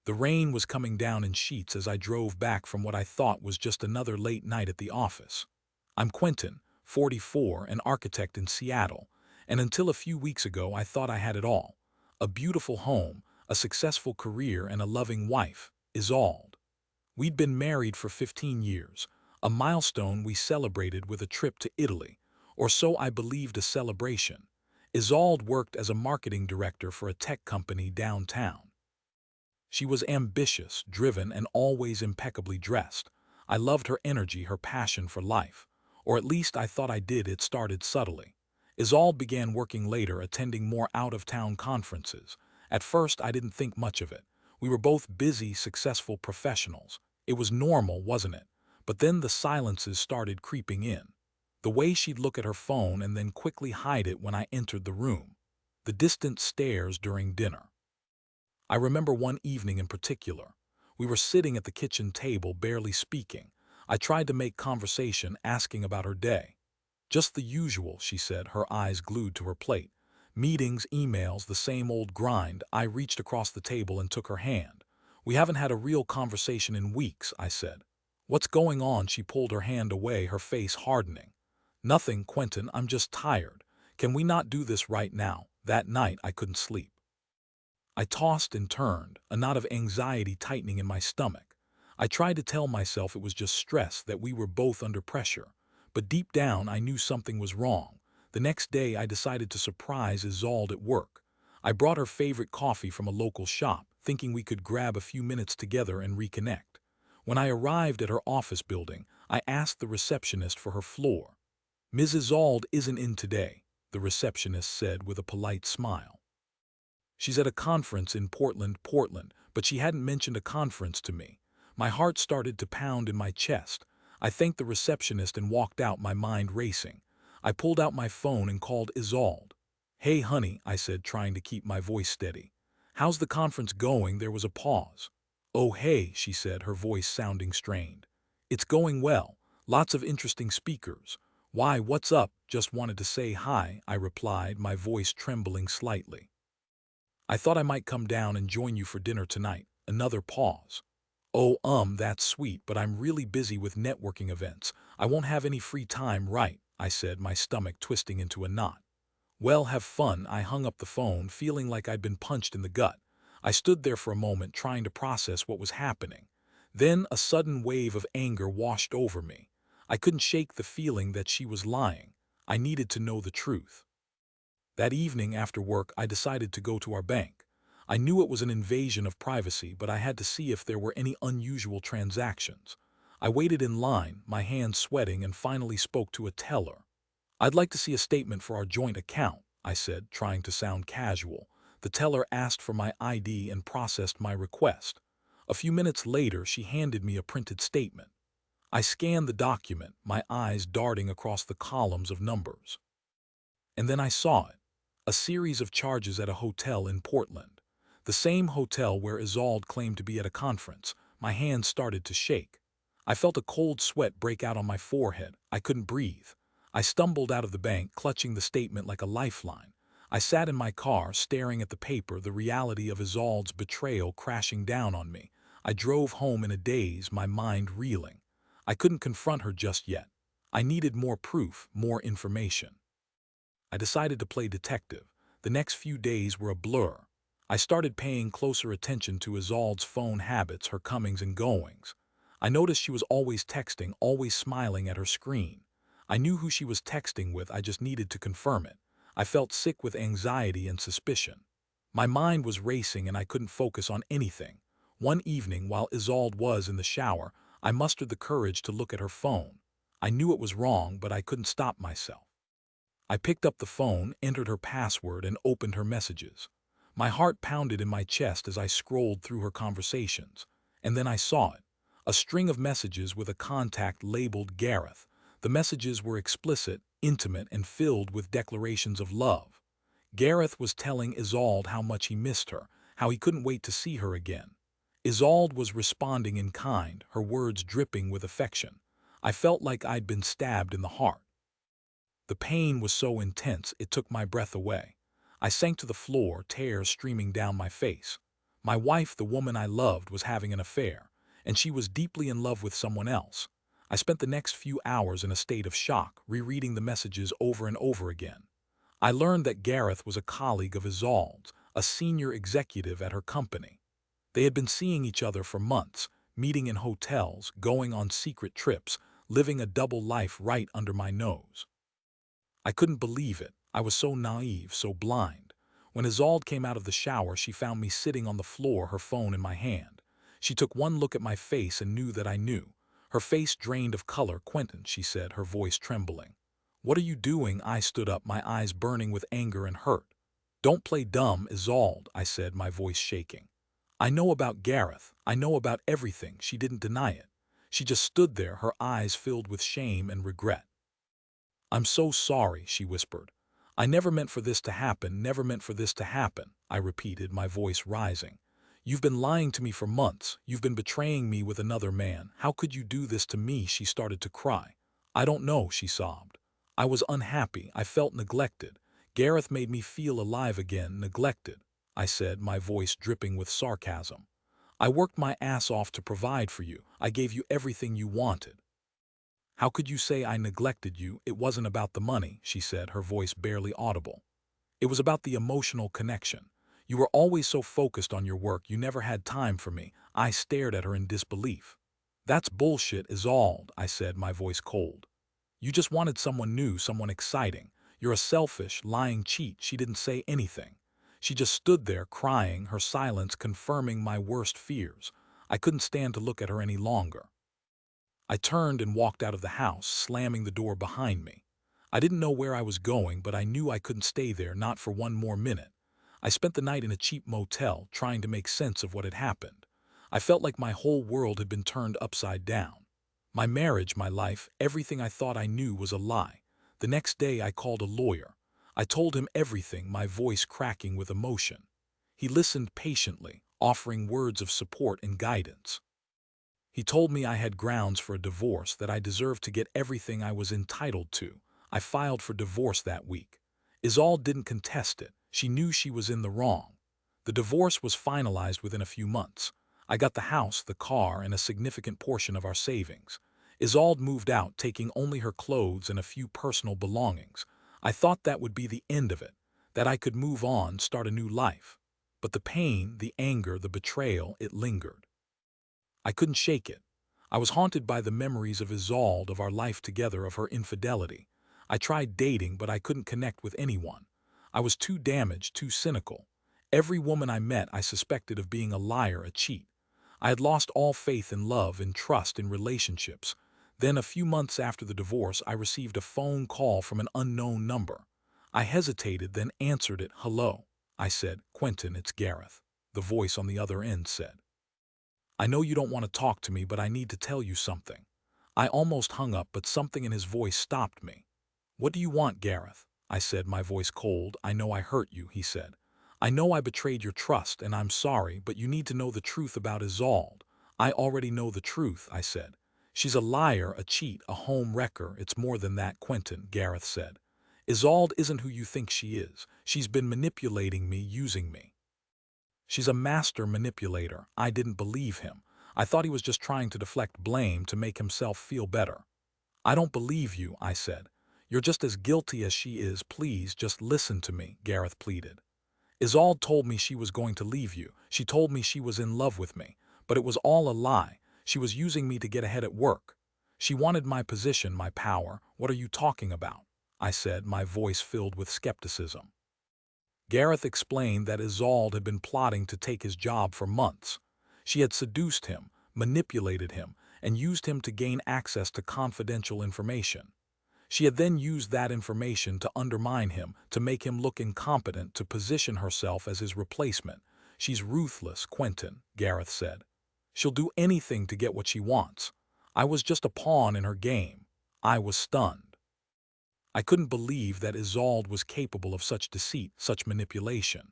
The rain was coming down in sheets as I drove back from what I thought was just another late night at the office. I'm Quentin, 44, an architect in Seattle, and until a few weeks ago I thought I had it all. A beautiful home, a successful career, and a loving wife, Isolde. We'd been married for 15 years, a milestone we celebrated with a trip to Italy, or so I believed a celebration. Isolde worked as a marketing director for a tech company downtown. She was ambitious, driven, and always impeccably dressed. I loved her energy, her passion for life. Or at least I thought I did. It started subtly. Isolde began working later, attending more out-of-town conferences. At first, I didn't think much of it. We were both busy, successful professionals. It was normal, wasn't it? But then the silences started creeping in. The way she'd look at her phone and then quickly hide it when I entered the room. The distant stares during dinner. I remember one evening in particular. We were sitting at the kitchen table, barely speaking. I tried to make conversation, asking about her day. "Just the usual," she said, her eyes glued to her plate. "Meetings, emails, the same old grind." I reached across the table and took her hand. "We haven't had a real conversation in weeks," I said. "What's going on?" She pulled her hand away, her face hardening. "Nothing, Quentin, I'm just tired. Can we not do this right now?" That night I couldn't sleep. I tossed and turned, a knot of anxiety tightening in my stomach. I tried to tell myself it was just stress, that we were both under pressure. But deep down I knew something was wrong. The next day I decided to surprise Isolde at work. I brought her favorite coffee from a local shop, thinking we could grab a few minutes together and reconnect. When I arrived at her office building, I asked the receptionist for her floor. "Ms. Isolde isn't in today," the receptionist said with a polite smile. "She's at a conference in Portland, but she hadn't mentioned a conference to me." My heart started to pound in my chest. I thanked the receptionist and walked out, my mind racing. I pulled out my phone and called Isolde. "Hey, honey," I said, trying to keep my voice steady. "How's the conference going?" There was a pause. "Oh, hey," she said, her voice sounding strained. "It's going well. Lots of interesting speakers." "Why, what's up?" "Just wanted to say hi," I replied, my voice trembling slightly. "I thought I might come down and join you for dinner tonight." Another pause. "Oh, that's sweet, but I'm really busy with networking events. I won't have any free time, right?" I said, my stomach twisting into a knot. "Well, have fun." I hung up the phone, feeling like I'd been punched in the gut. I stood there for a moment, trying to process what was happening. Then a sudden wave of anger washed over me. I couldn't shake the feeling that she was lying. I needed to know the truth. That evening after work, I decided to go to our bank. I knew it was an invasion of privacy, but I had to see if there were any unusual transactions. I waited in line, my hands sweating, and finally spoke to a teller. "I'd like to see a statement for our joint account," I said, trying to sound casual. The teller asked for my ID and processed my request. A few minutes later, she handed me a printed statement. I scanned the document, my eyes darting across the columns of numbers. And then I saw it. A series of charges at a hotel in Portland. The same hotel where Isolde claimed to be at a conference. My hands started to shake. I felt a cold sweat break out on my forehead. I couldn't breathe. I stumbled out of the bank, clutching the statement like a lifeline. I sat in my car, staring at the paper, the reality of Isolde's betrayal crashing down on me. I drove home in a daze, my mind reeling. I couldn't confront her just yet. I needed more proof, more information. I decided to play detective. The next few days were a blur. I started paying closer attention to Isolde's phone habits, her comings and goings. I noticed she was always texting, always smiling at her screen. I knew who she was texting with, I just needed to confirm it. I felt sick with anxiety and suspicion. My mind was racing and I couldn't focus on anything. One evening, while Isolde was in the shower, I mustered the courage to look at her phone. I knew it was wrong, but I couldn't stop myself. I picked up the phone, entered her password, and opened her messages. My heart pounded in my chest as I scrolled through her conversations. And then I saw it. A string of messages with a contact labeled Gareth. The messages were explicit, intimate, and filled with declarations of love. Gareth was telling Isolde how much he missed her, how he couldn't wait to see her again. Isolde was responding in kind, her words dripping with affection. I felt like I'd been stabbed in the heart. The pain was so intense it took my breath away. I sank to the floor, tears streaming down my face. My wife, the woman I loved, was having an affair, and she was deeply in love with someone else. I spent the next few hours in a state of shock, rereading the messages over and over again. I learned that Gareth was a colleague of Isolde's, a senior executive at her company. They had been seeing each other for months, meeting in hotels, going on secret trips, living a double life right under my nose. I couldn't believe it. I was so naive, so blind. When Isolde came out of the shower, she found me sitting on the floor, her phone in my hand. She took one look at my face and knew that I knew. Her face drained of color. "Quentin," she said, her voice trembling. "What are you doing?" I stood up, my eyes burning with anger and hurt. "Don't play dumb, Isolde," I said, my voice shaking. "I know about Gareth. I know about everything." She didn't deny it. She just stood there, her eyes filled with shame and regret. "I'm so sorry," she whispered. "I never meant for this to happen, never meant for this to happen," I repeated, my voice rising. "You've been lying to me for months. You've been betraying me with another man. How could you do this to me?" She started to cry. "I don't know," she sobbed. "I was unhappy. I felt neglected. Gareth made me feel alive again." "Neglected," I said, my voice dripping with sarcasm. "I worked my ass off to provide for you. I gave you everything you wanted." "How could you say I neglected you?" "It wasn't about the money," she said, her voice barely audible. "It was about the emotional connection. You were always so focused on your work, you never had time for me." I stared at her in disbelief. "That's bullshit, Isolde," I said, my voice cold. "You just wanted someone new, someone exciting. You're a selfish, lying cheat." She didn't say anything. She just stood there crying, her silence confirming my worst fears. I couldn't stand to look at her any longer. I turned and walked out of the house, slamming the door behind me. I didn't know where I was going, but I knew I couldn't stay there, not for one more minute. I spent the night in a cheap motel, trying to make sense of what had happened. I felt like my whole world had been turned upside down. My marriage, my life, everything I thought I knew was a lie. The next day I called a lawyer. I told him everything, my voice cracking with emotion. He listened patiently, offering words of support and guidance. He told me I had grounds for a divorce, that I deserved to get everything I was entitled to. I filed for divorce that week. Isolde didn't contest it. She knew she was in the wrong. The divorce was finalized within a few months. I got the house, the car, and a significant portion of our savings. Isolde moved out, taking only her clothes and a few personal belongings. I thought that would be the end of it, that I could move on, start a new life. But the pain, the anger, the betrayal, it lingered. I couldn't shake it. I was haunted by the memories of Isolde, of our life together, of her infidelity. I tried dating, but I couldn't connect with anyone. I was too damaged, too cynical. Every woman I met I suspected of being a liar, a cheat. I had lost all faith in love, in trust, in relationships. Then, a few months after the divorce, I received a phone call from an unknown number. I hesitated, then answered it. "Hello," I said. "Quentin, it's Gareth," the voice on the other end said. "I know you don't want to talk to me, but I need to tell you something." I almost hung up, but something in his voice stopped me. "What do you want, Gareth?" I said, my voice cold. "I know I hurt you," he said. "I know I betrayed your trust, and I'm sorry, but you need to know the truth about Isolde." "I already know the truth," I said. "She's a liar, a cheat, a home wrecker." "It's more than that, Quentin," Gareth said. "Isolde isn't who you think she is. She's been manipulating me, using me. She's a master manipulator." I didn't believe him. I thought he was just trying to deflect blame, to make himself feel better. "I don't believe you," I said. "You're just as guilty as she is. Please, just listen to me," Gareth pleaded. "Isolde told me she was going to leave you. She told me she was in love with me. But it was all a lie. She was using me to get ahead at work. She wanted my position, my power." "What are you talking about?" I said, my voice filled with skepticism. Gareth explained that Isolde had been plotting to take his job for months. She had seduced him, manipulated him, and used him to gain access to confidential information. She had then used that information to undermine him, to make him look incompetent, to position herself as his replacement. "She's ruthless, Quentin," Gareth said. "She'll do anything to get what she wants. I was just a pawn in her game." I was stunned. I couldn't believe that Isolde was capable of such deceit, such manipulation.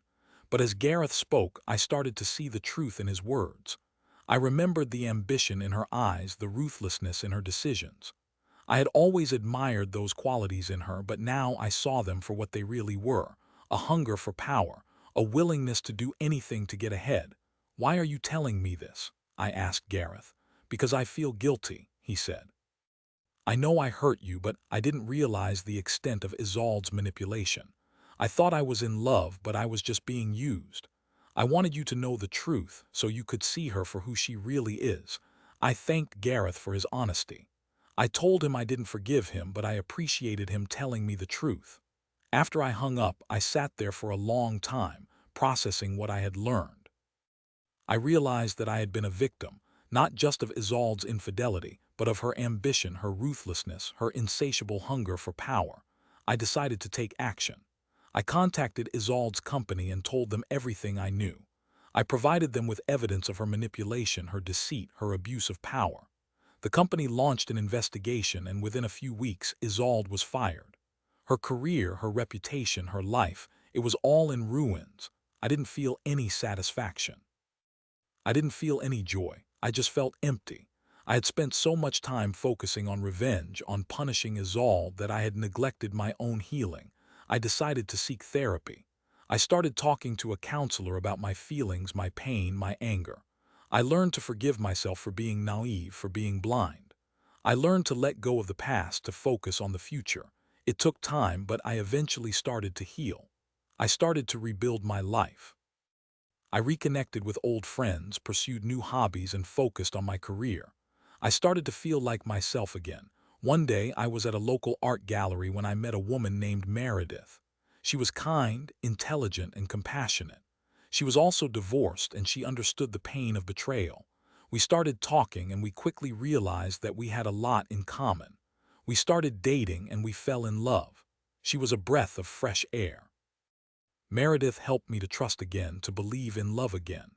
But as Gareth spoke, I started to see the truth in his words. I remembered the ambition in her eyes, the ruthlessness in her decisions. I had always admired those qualities in her, but now I saw them for what they really were: a hunger for power, a willingness to do anything to get ahead. "Why are you telling me this?" I asked Gareth. "Because I feel guilty," he said. "I know I hurt you, but I didn't realize the extent of Isolde's manipulation. I thought I was in love, but I was just being used. I wanted you to know the truth so you could see her for who she really is." I thanked Gareth for his honesty. I told him I didn't forgive him, but I appreciated him telling me the truth. After I hung up, I sat there for a long time, processing what I had learned. I realized that I had been a victim, not just of Isolde's infidelity, but of her ambition, her ruthlessness, her insatiable hunger for power. I decided to take action. I contacted Isolde's company and told them everything I knew. I provided them with evidence of her manipulation, her deceit, her abuse of power. The company launched an investigation, and within a few weeks, Isolde was fired. Her career, her reputation, her life, it was all in ruins. I didn't feel any satisfaction. I didn't feel any joy. I just felt empty. I had spent so much time focusing on revenge, on punishing Isolde, that I had neglected my own healing. I decided to seek therapy. I started talking to a counselor about my feelings, my pain, my anger. I learned to forgive myself for being naive, for being blind. I learned to let go of the past, to focus on the future. It took time, but I eventually started to heal. I started to rebuild my life. I reconnected with old friends, pursued new hobbies, and focused on my career. I started to feel like myself again. One day, I was at a local art gallery when I met a woman named Meredith. She was kind, intelligent, and compassionate. She was also divorced, and she understood the pain of betrayal. We started talking, and we quickly realized that we had a lot in common. We started dating, and we fell in love. She was a breath of fresh air. Meredith helped me to trust again, to believe in love again.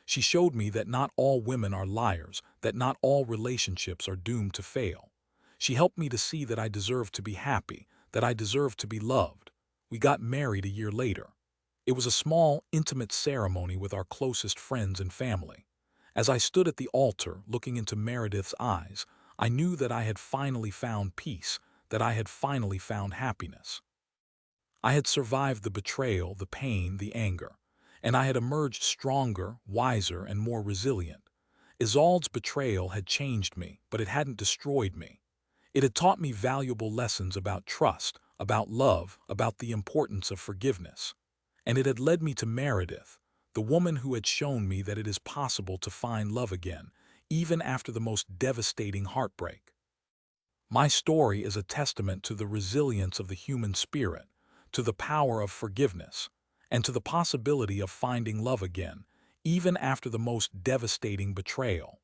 She showed me that not all women are liars, that not all relationships are doomed to fail. She helped me to see that I deserved to be happy, that I deserved to be loved. We got married a year later. It was a small, intimate ceremony with our closest friends and family. As I stood at the altar, looking into Meredith's eyes, I knew that I had finally found peace, that I had finally found happiness. I had survived the betrayal, the pain, the anger, and I had emerged stronger, wiser, and more resilient. Isolde's betrayal had changed me, but it hadn't destroyed me. It had taught me valuable lessons about trust, about love, about the importance of forgiveness. And it had led me to Meredith, the woman who had shown me that it is possible to find love again, even after the most devastating heartbreak. My story is a testament to the resilience of the human spirit, to the power of forgiveness, and to the possibility of finding love again, even after the most devastating betrayal.